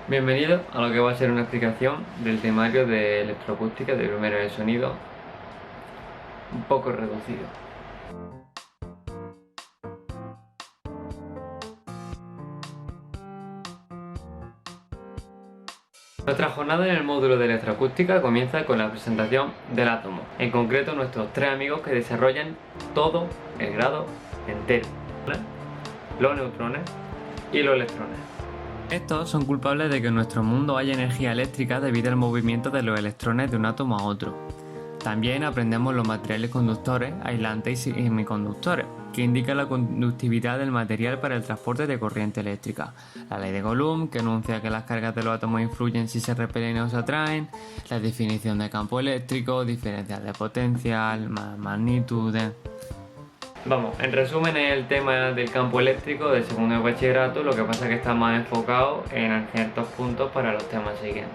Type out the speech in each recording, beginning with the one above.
Bienvenido a lo que va a ser una explicación del temario de electroacústica de primero de sonido, un poco reducido. Nuestra jornada en el módulo de electroacústica comienza con la presentación del átomo, en concreto nuestros tres amigos que desarrollan todo el grado entero, los neutrones y los electrones. Estos son culpables de que en nuestro mundo haya energía eléctrica debido al movimiento de los electrones de un átomo a otro. También aprendemos los materiales conductores, aislantes y semiconductores, que indican la conductividad del material para el transporte de corriente eléctrica. La ley de Coulomb, que anuncia que las cargas de los átomos influyen si se repelen o se atraen. La definición de campo eléctrico, diferencias de potencial, magnitudes. Vamos, en resumen es el tema del campo eléctrico del segundo de bachillerato, lo que pasa es que está más enfocado en ciertos puntos para los temas siguientes.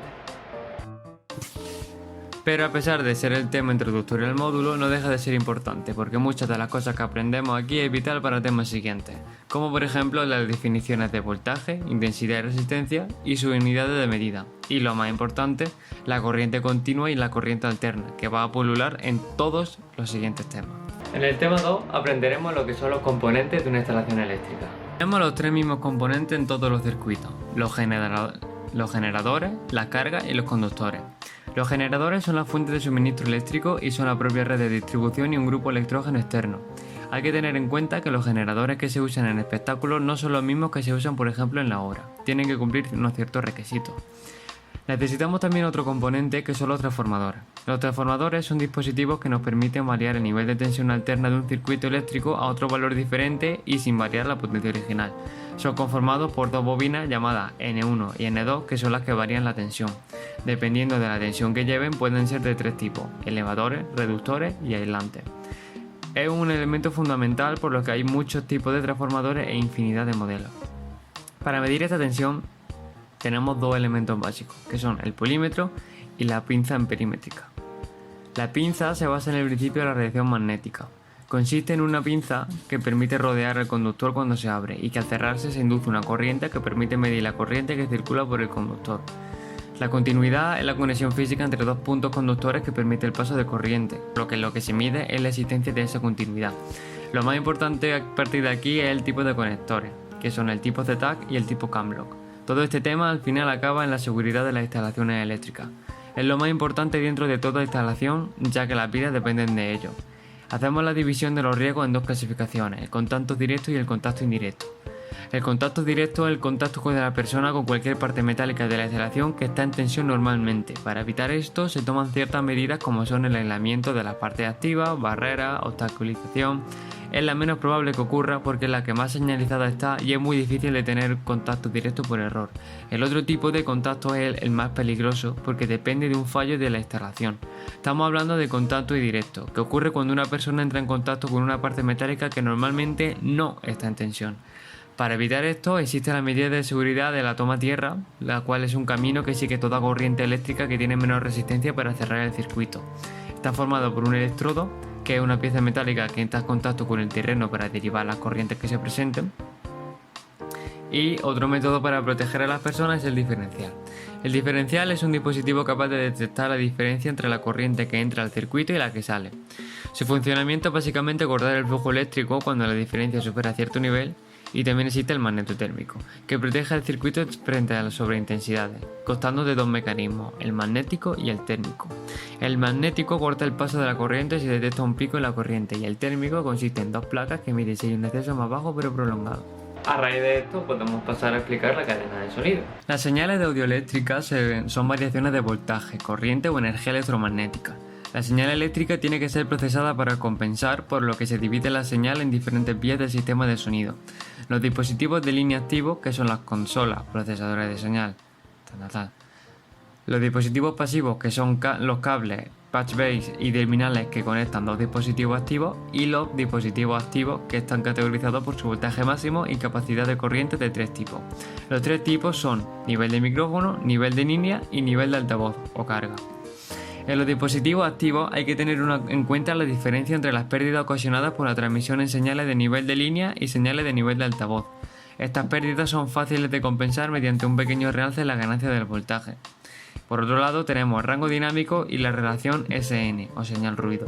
Pero a pesar de ser el tema introductorio del módulo, no deja de ser importante, porque muchas de las cosas que aprendemos aquí es vital para temas siguientes, como por ejemplo las definiciones de voltaje, intensidad y resistencia y sus unidades de medida, y lo más importante, la corriente continua y la corriente alterna, que va a pulular en todos los siguientes temas. En el tema 2 aprenderemos lo que son los componentes de una instalación eléctrica. Tenemos los tres mismos componentes en todos los circuitos, los generadores, las cargas y los conductores. Los generadores son las fuentes de suministro eléctrico y son la propia red de distribución y un grupo electrógeno externo. Hay que tener en cuenta que los generadores que se usan en espectáculos no son los mismos que se usan por ejemplo en la obra, tienen que cumplir unos ciertos requisitos. Necesitamos también otro componente que son los transformadores. Los transformadores son dispositivos que nos permiten variar el nivel de tensión alterna de un circuito eléctrico a otro valor diferente y sin variar la potencia original. Son conformados por dos bobinas llamadas N1 y N2 que son las que varían la tensión. Dependiendo de la tensión que lleven pueden ser de tres tipos: elevadores, reductores y aislantes. Es un elemento fundamental por lo que hay muchos tipos de transformadores e infinidad de modelos. Para medir esta tensión tenemos dos elementos básicos, que son el polímetro y la pinza emperimétrica. La pinza se basa en el principio de la radiación magnética. Consiste en una pinza que permite rodear el conductor cuando se abre y que al cerrarse se induce una corriente que permite medir la corriente que circula por el conductor. La continuidad es la conexión física entre dos puntos conductores que permite el paso de corriente, lo que se mide es la existencia de esa continuidad. Lo más importante a partir de aquí es el tipo de conectores, que son el tipo ZTAC y el tipo CAMBLOCK. Todo este tema al final acaba en la seguridad de las instalaciones eléctricas. Es lo más importante dentro de toda instalación, ya que las vidas dependen de ello. Hacemos la división de los riesgos en dos clasificaciones, el contacto directo y el contacto indirecto. El contacto directo es el contacto con la persona con cualquier parte metálica de la instalación que está en tensión normalmente. Para evitar esto se toman ciertas medidas como son el aislamiento de las partes activas, barreras, obstaculización. Es la menos probable que ocurra porque es la que más señalizada está y es muy difícil de tener contacto directo por error. El otro tipo de contacto es el más peligroso porque depende de un fallo de la instalación. Estamos hablando de contacto indirecto, que ocurre cuando una persona entra en contacto con una parte metálica que normalmente no está en tensión. Para evitar esto existe la medida de seguridad de la toma tierra, la cual es un camino que sigue toda corriente eléctrica que tiene menor resistencia para cerrar el circuito. Está formado por un electrodo, que es una pieza metálica que entra en contacto con el terreno para derivar las corrientes que se presenten. Y otro método para proteger a las personas es el diferencial. El diferencial es un dispositivo capaz de detectar la diferencia entre la corriente que entra al circuito y la que sale. Su funcionamiento es básicamente cortar el flujo eléctrico cuando la diferencia supera cierto nivel. Y también existe el magneto térmico, que protege el circuito frente a las sobreintensidades, constando de dos mecanismos, el magnético y el térmico. El magnético corta el paso de la corriente si detecta un pico en la corriente y el térmico consiste en dos placas que miden si hay un exceso más bajo pero prolongado. A raíz de esto podemos pasar a explicar la cadena de sonido. Las señales de audio eléctricas son variaciones de voltaje, corriente o energía electromagnética. La señal eléctrica tiene que ser procesada para compensar, por lo que se divide la señal en diferentes vías del sistema de sonido. Los dispositivos de línea activos, que son las consolas, procesadores de señal. Los dispositivos pasivos, que son los cables, patch base y terminales que conectan dos dispositivos activos, y los dispositivos activos que están categorizados por su voltaje máximo y capacidad de corriente de tres tipos. Los tres tipos son nivel de micrófono, nivel de línea y nivel de altavoz o carga. En los dispositivos activos hay que tener en cuenta la diferencia entre las pérdidas ocasionadas por la transmisión en señales de nivel de línea y señales de nivel de altavoz. Estas pérdidas son fáciles de compensar mediante un pequeño realce en la ganancia del voltaje. Por otro lado tenemos el rango dinámico y la relación SN o señal ruido.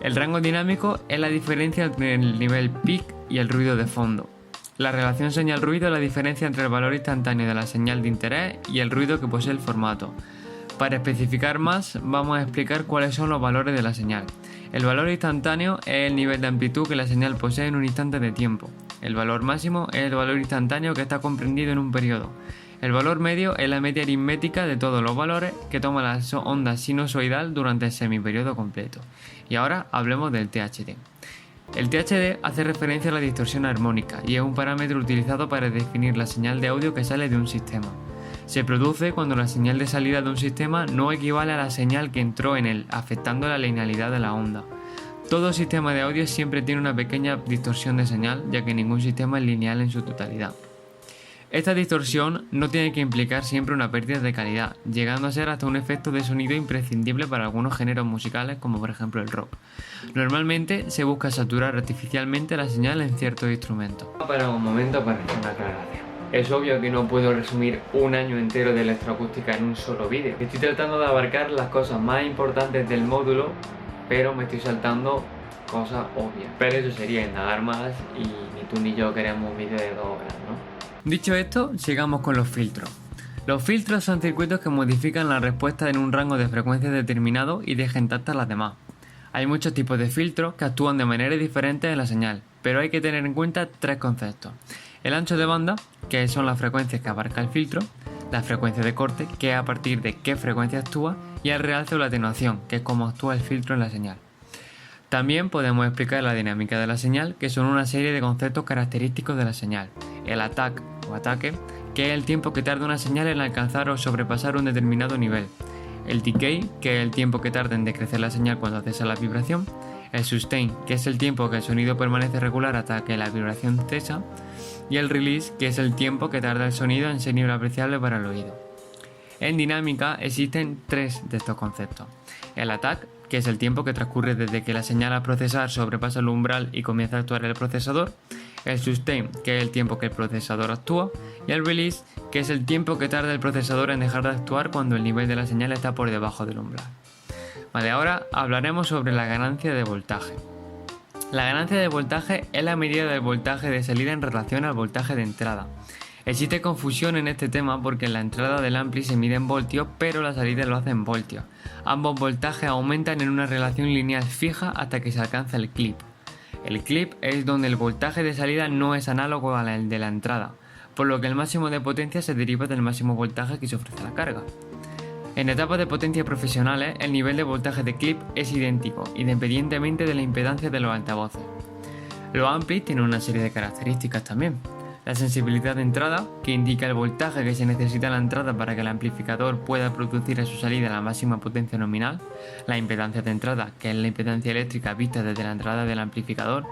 El rango dinámico es la diferencia entre el nivel peak y el ruido de fondo. La relación señal-ruido es la diferencia entre el valor instantáneo de la señal de interés y el ruido que posee el formato. Para especificar más, vamos a explicar cuáles son los valores de la señal. El valor instantáneo es el nivel de amplitud que la señal posee en un instante de tiempo. El valor máximo es el valor instantáneo que está comprendido en un periodo. El valor medio es la media aritmética de todos los valores que toma la onda sinusoidal durante el semiperiodo completo. Y ahora hablemos del THD. El THD hace referencia a la distorsión armónica y es un parámetro utilizado para definir la señal de audio que sale de un sistema. Se produce cuando la señal de salida de un sistema no equivale a la señal que entró en él, afectando la linealidad de la onda. Todo sistema de audio siempre tiene una pequeña distorsión de señal, ya que ningún sistema es lineal en su totalidad. Esta distorsión no tiene que implicar siempre una pérdida de calidad, llegando a ser hasta un efecto de sonido imprescindible para algunos géneros musicales como por ejemplo el rock. Normalmente se busca saturar artificialmente la señal en ciertos instrumentos. Para un momento para hacer una aclaración. Es obvio que no puedo resumir un año entero de electroacústica en un solo vídeo. Estoy tratando de abarcar las cosas más importantes del módulo, pero me estoy saltando cosas obvias. Pero eso sería indagar más y ni tú ni yo queremos un vídeo de 2 horas, ¿no? Dicho esto, sigamos con los filtros. Los filtros son circuitos que modifican la respuesta en un rango de frecuencias determinado y dejan intactas las demás. Hay muchos tipos de filtros que actúan de manera diferente en la señal, pero hay que tener en cuenta 3 conceptos. El ancho de banda, que son las frecuencias que abarca el filtro, la frecuencia de corte, que es a partir de qué frecuencia actúa, y el realce o la atenuación, que es cómo actúa el filtro en la señal. También podemos explicar la dinámica de la señal, que son una serie de conceptos característicos de la señal. El attack o ataque, que es el tiempo que tarda una señal en alcanzar o sobrepasar un determinado nivel. El decay, que es el tiempo que tarda en decrecer la señal cuando cesa la vibración. El sustain, que es el tiempo que el sonido permanece regular hasta que la vibración cesa. Y el release, que es el tiempo que tarda el sonido en ser nivel apreciable para el oído. En dinámica existen 3 de estos conceptos. El attack, que es el tiempo que transcurre desde que la señal a procesar sobrepasa el umbral y comienza a actuar el procesador. El sustain, que es el tiempo que el procesador actúa. Y el release, que es el tiempo que tarda el procesador en dejar de actuar cuando el nivel de la señal está por debajo del umbral. Vale, ahora hablaremos sobre la ganancia de voltaje. La ganancia de voltaje es la medida del voltaje de salida en relación al voltaje de entrada. Existe confusión en este tema porque la entrada del ampli se mide en voltios, pero la salida lo hace en voltios. Ambos voltajes aumentan en una relación lineal fija hasta que se alcanza el clip. El clip es donde el voltaje de salida no es análogo al de la entrada, por lo que el máximo de potencia se deriva del máximo voltaje que se ofrece a la carga. En etapas de potencia profesionales, el nivel de voltaje de clip es idéntico, independientemente de la impedancia de los altavoces. Los amplis tienen una serie de características también. La sensibilidad de entrada, que indica el voltaje que se necesita en la entrada para que el amplificador pueda producir a su salida la máxima potencia nominal. La impedancia de entrada, que es la impedancia eléctrica vista desde la entrada del amplificador.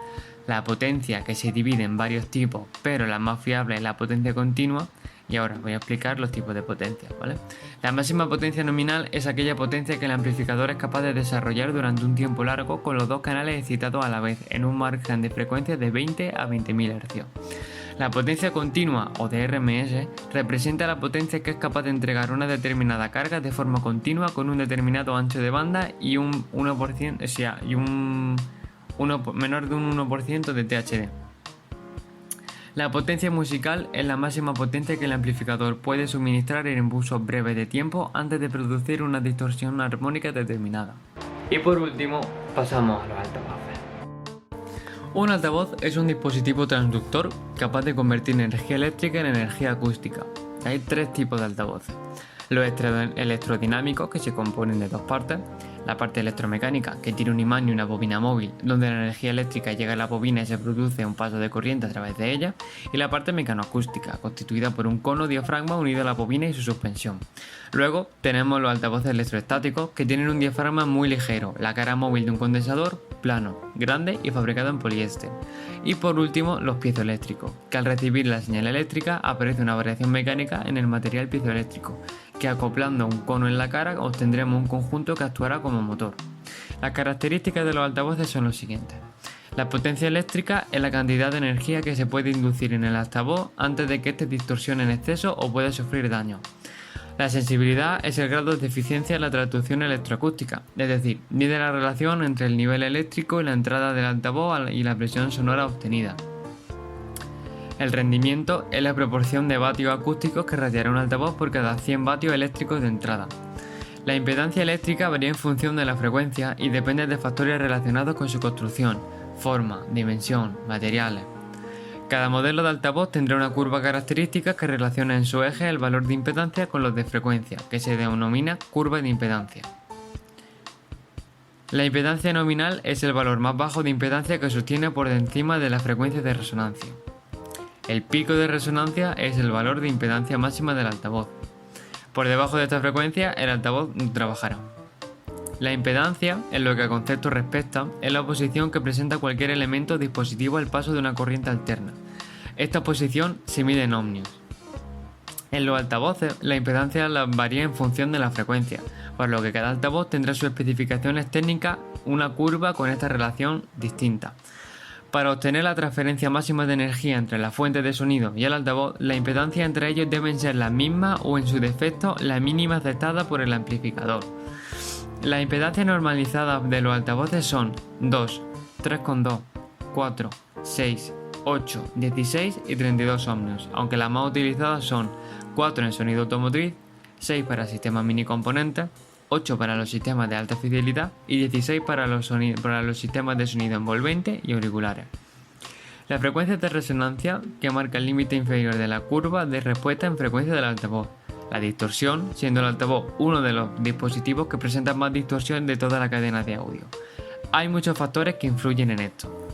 La potencia, que se divide en varios tipos, pero la más fiable es la potencia continua. Y ahora voy a explicar los tipos de potencia, ¿vale? La máxima potencia nominal es aquella potencia que el amplificador es capaz de desarrollar durante un tiempo largo con los 2 canales excitados a la vez en un margen de frecuencia de 20 a 20.000 Hz. La potencia continua, o DRMS, representa la potencia que es capaz de entregar una determinada carga de forma continua con un determinado ancho de banda y un 1%, o sea, menor de un 1% de THD. La potencia musical es la máxima potencia que el amplificador puede suministrar en impulsos breves de tiempo antes de producir una distorsión armónica determinada. Y por último, pasamos a los altavoces. Un altavoz es un dispositivo transductor capaz de convertir energía eléctrica en energía acústica. Hay 3 tipos de altavoces. Los electrodinámicos, que se componen de 2 partes. La parte electromecánica, que tiene un imán y una bobina móvil, donde la energía eléctrica llega a la bobina y se produce un paso de corriente a través de ella. Y la parte mecanoacústica, constituida por un cono diafragma unido a la bobina y su suspensión. Luego tenemos los altavoces electroestáticos, que tienen un diafragma muy ligero, la cara móvil de un condensador, plano, grande y fabricado en poliéster. Y por último, los piezoeléctricos, que al recibir la señal eléctrica aparece una variación mecánica en el material piezoeléctrico, que acoplando un cono en la cara obtendremos un conjunto que actuará como motor. Las características de los altavoces son los siguientes. La potencia eléctrica es la cantidad de energía que se puede inducir en el altavoz antes de que éste distorsione en exceso o pueda sufrir daño. La sensibilidad es el grado de eficiencia en la traducción electroacústica, es decir, mide la relación entre el nivel eléctrico y la entrada del altavoz y la presión sonora obtenida. El rendimiento es la proporción de vatios acústicos que radiará un altavoz por cada 100 vatios eléctricos de entrada. La impedancia eléctrica varía en función de la frecuencia y depende de factores relacionados con su construcción, forma, dimensión, materiales. Cada modelo de altavoz tendrá una curva característica que relaciona en su eje el valor de impedancia con los de frecuencia, que se denomina curva de impedancia. La impedancia nominal es el valor más bajo de impedancia que sostiene por encima de la frecuencia de resonancia. El pico de resonancia es el valor de impedancia máxima del altavoz. Por debajo de esta frecuencia, el altavoz no trabajará. La impedancia, en lo que a concepto respecta, es la oposición que presenta cualquier elemento o dispositivo al paso de una corriente alterna. Esta oposición se mide en ohmios. En los altavoces, la impedancia varía en función de la frecuencia, por lo que cada altavoz tendrá sus especificaciones técnicas, una curva con esta relación distinta. Para obtener la transferencia máxima de energía entre la fuente de sonido y el altavoz, la impedancia entre ellos deben ser las mismas o, en su defecto, la mínima aceptada por el amplificador. Las impedancias normalizadas de los altavoces son 2, 3,2, 4, 6, 8, 16 y 32 ohmios, aunque las más utilizadas son 4 en sonido automotriz, 6 para sistemas mini componentes, 8 para los sistemas de alta fidelidad y 16 para los sistemas de sonido envolvente y auriculares. La frecuencia de resonancia, que marca el límite inferior de la curva de respuesta en frecuencia del altavoz. La distorsión, siendo el altavoz uno de los dispositivos que presentan más distorsión de toda la cadena de audio. Hay muchos factores que influyen en esto.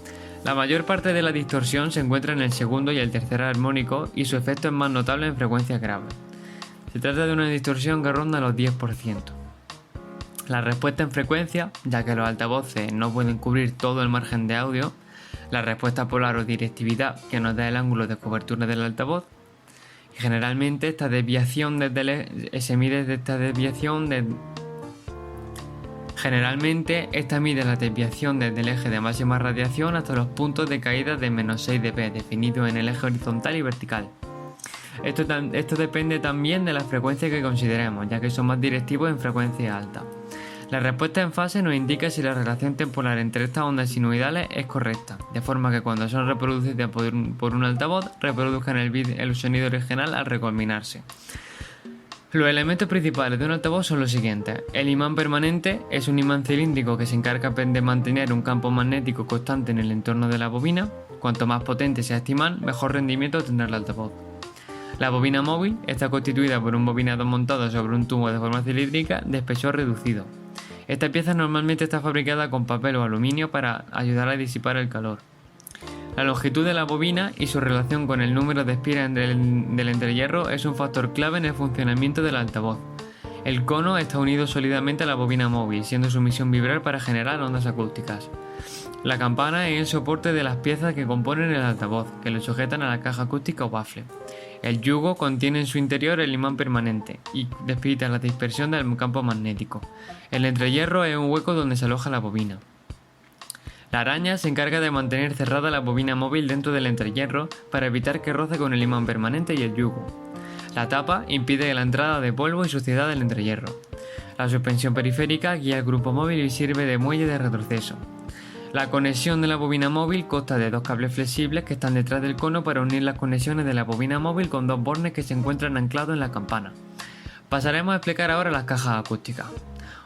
La mayor parte de la distorsión se encuentra en el segundo y el tercer armónico y su efecto es más notable en frecuencias graves. Se trata de una distorsión que ronda los 10%. La respuesta en frecuencia, ya que los altavoces no pueden cubrir todo el margen de audio, la respuesta polar o directividad, que nos da el ángulo de cobertura del altavoz, y generalmente esta desviación se mide de esta desviación Generalmente esta mide la desviación desde el eje de máxima radiación hasta los puntos de caída de menos 6 dB, definidos en el eje horizontal y vertical. Esto depende también de la frecuencia que consideremos, ya que son más directivos en frecuencia alta. La respuesta en fase nos indica si la relación temporal entre estas ondas sinusoidales es correcta, de forma que cuando son reproducidas por un altavoz, reproduzcan el sonido original al recombinarse. Los elementos principales de un altavoz son los siguientes. El imán permanente es un imán cilíndrico que se encarga de mantener un campo magnético constante en el entorno de la bobina. Cuanto más potente sea este imán, mejor rendimiento tendrá el altavoz. La bobina móvil está constituida por un bobinado montado sobre un tubo de forma cilíndrica de espesor reducido. Esta pieza normalmente está fabricada con papel o aluminio para ayudar a disipar el calor. La longitud de la bobina y su relación con el número de espiras del entrehierro es un factor clave en el funcionamiento del altavoz. El cono está unido sólidamente a la bobina móvil, siendo su misión vibrar para generar ondas acústicas. La campana es el soporte de las piezas que componen el altavoz, que lo sujetan a la caja acústica o bafle. El yugo contiene en su interior el imán permanente y evita la dispersión del campo magnético. El entrehierro es un hueco donde se aloja la bobina. La araña se encarga de mantener cerrada la bobina móvil dentro del entrehierro para evitar que roce con el imán permanente y el yugo. La tapa impide la entrada de polvo y suciedad del entrehierro. La suspensión periférica guía el grupo móvil y sirve de muelle de retroceso. La conexión de la bobina móvil consta de dos cables flexibles que están detrás del cono para unir las conexiones de la bobina móvil con dos bornes que se encuentran anclados en la campana. Pasaremos a explicar ahora las cajas acústicas.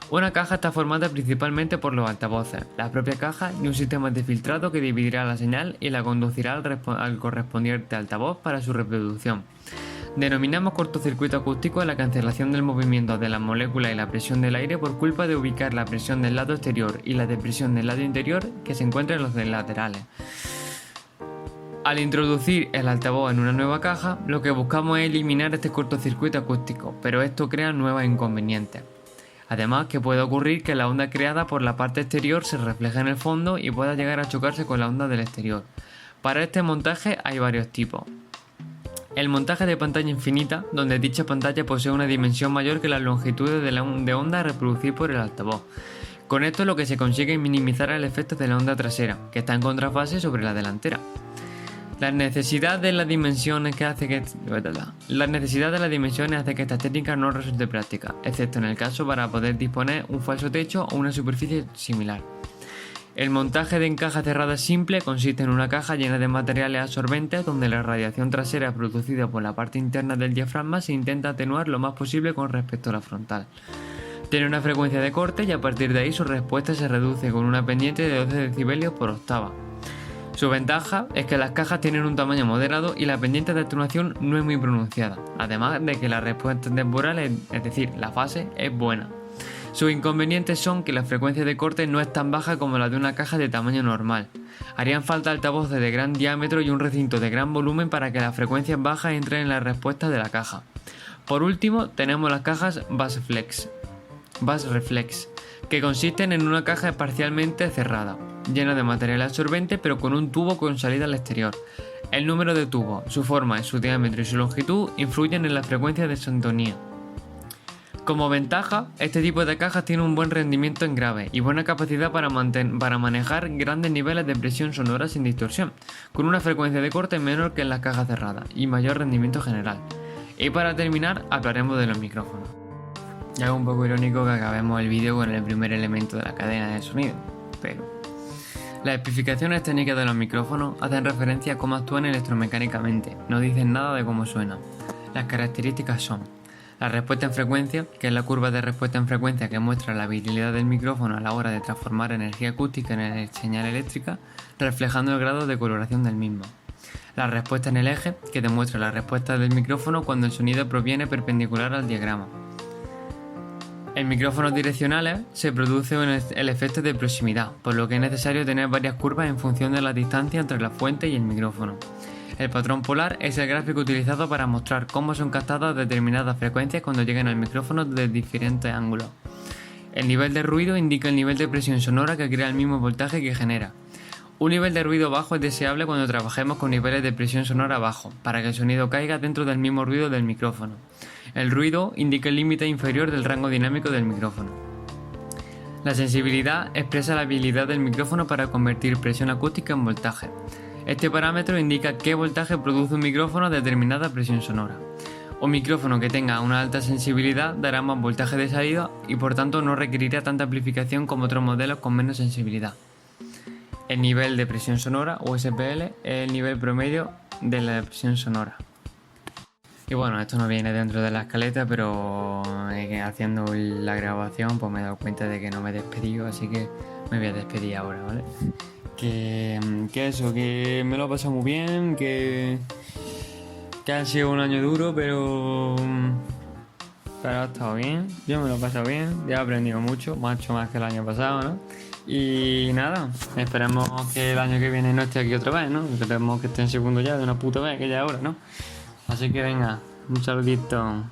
Una caja está formada principalmente por los altavoces, la propia caja y un sistema de filtrado que dividirá la señal y la conducirá al correspondiente altavoz para su reproducción. Denominamos cortocircuito acústico a la cancelación del movimiento de las moléculas y la presión del aire por culpa de ubicar la presión del lado exterior y la de presión del lado interior que se encuentra en los laterales. Al introducir el altavoz en una nueva caja, lo que buscamos es eliminar este cortocircuito acústico, pero esto crea nuevos inconvenientes. Además, que puede ocurrir que la onda creada por la parte exterior se refleje en el fondo y pueda llegar a chocarse con la onda del exterior. Para este montaje hay varios tipos. El montaje de pantalla infinita, donde dicha pantalla posee una dimensión mayor que las longitudes de onda a reproducir por el altavoz. Con esto lo que se consigue es minimizar el efecto de la onda trasera, que está en contrafase sobre la delantera. La necesidad de las dimensiones hace que esta técnica no resulte práctica, excepto en el caso para poder disponer un falso techo o una superficie similar. El montaje de caja cerrada simple consiste en una caja llena de materiales absorbentes donde la radiación trasera producida por la parte interna del diafragma se intenta atenuar lo más posible con respecto a la frontal. Tiene una frecuencia de corte y a partir de ahí su respuesta se reduce con una pendiente de 12 decibelios por octava. Su ventaja es que las cajas tienen un tamaño moderado y la pendiente de atenuación no es muy pronunciada, además de que la respuesta temporal, es decir, la fase, es buena. Sus inconvenientes son que la frecuencia de corte no es tan baja como la de una caja de tamaño normal. Harían falta altavoces de gran diámetro y un recinto de gran volumen para que las frecuencias bajas entren en la respuesta de la caja. Por último, tenemos las cajas Bass Reflex, que consisten en una caja parcialmente cerrada, llena de material absorbente pero con un tubo con salida al exterior. El número de tubos, su forma, su diámetro y su longitud influyen en la frecuencia de sintonía. Como ventaja, este tipo de cajas tiene un buen rendimiento en grave y buena capacidad para manejar grandes niveles de presión sonora sin distorsión, con una frecuencia de corte menor que en las cajas cerradas y mayor rendimiento general. Y para terminar, hablaremos de los micrófonos. Ya es un poco irónico que acabemos el vídeo con el primer elemento de la cadena de sonido, pero las especificaciones técnicas de los micrófonos hacen referencia a cómo actúan electromecánicamente, no dicen nada de cómo suenan. Las características son la respuesta en frecuencia, que es la curva de respuesta en frecuencia que muestra la habilidad del micrófono a la hora de transformar energía acústica en señal eléctrica, reflejando el grado de coloración del mismo. La respuesta en el eje, que demuestra la respuesta del micrófono cuando el sonido proviene perpendicular al diagrama. En micrófonos direccionales se produce el efecto de proximidad, por lo que es necesario tener varias curvas en función de la distancia entre la fuente y el micrófono. El patrón polar es el gráfico utilizado para mostrar cómo son captadas determinadas frecuencias cuando llegan al micrófono desde diferentes ángulos. El nivel de ruido indica el nivel de presión sonora que crea el mismo voltaje que genera. Un nivel de ruido bajo es deseable cuando trabajemos con niveles de presión sonora bajo, para que el sonido caiga dentro del mismo ruido del micrófono. El ruido indica el límite inferior del rango dinámico del micrófono. La sensibilidad expresa la habilidad del micrófono para convertir presión acústica en voltaje. Este parámetro indica qué voltaje produce un micrófono a determinada presión sonora. Un micrófono que tenga una alta sensibilidad dará más voltaje de salida y por tanto no requerirá tanta amplificación como otros modelos con menos sensibilidad. El nivel de presión sonora, o SPL, es el nivel promedio de la presión sonora. Y bueno, esto no viene dentro de la escaleta, pero haciendo la grabación pues me he dado cuenta de que no me he despedido, así que me voy a despedir ahora, ¿vale? Que eso, que me lo he pasado muy bien, que ha sido un año duro, pero ha estado bien. Yo me lo he pasado bien, ya he aprendido mucho más que el año pasado, ¿no? Y nada, esperemos que el año que viene no esté aquí otra vez, ¿no? Esperemos que esté en segundo ya de una puta vez, que ya es hora, ¿no? Así que venga, un saludito.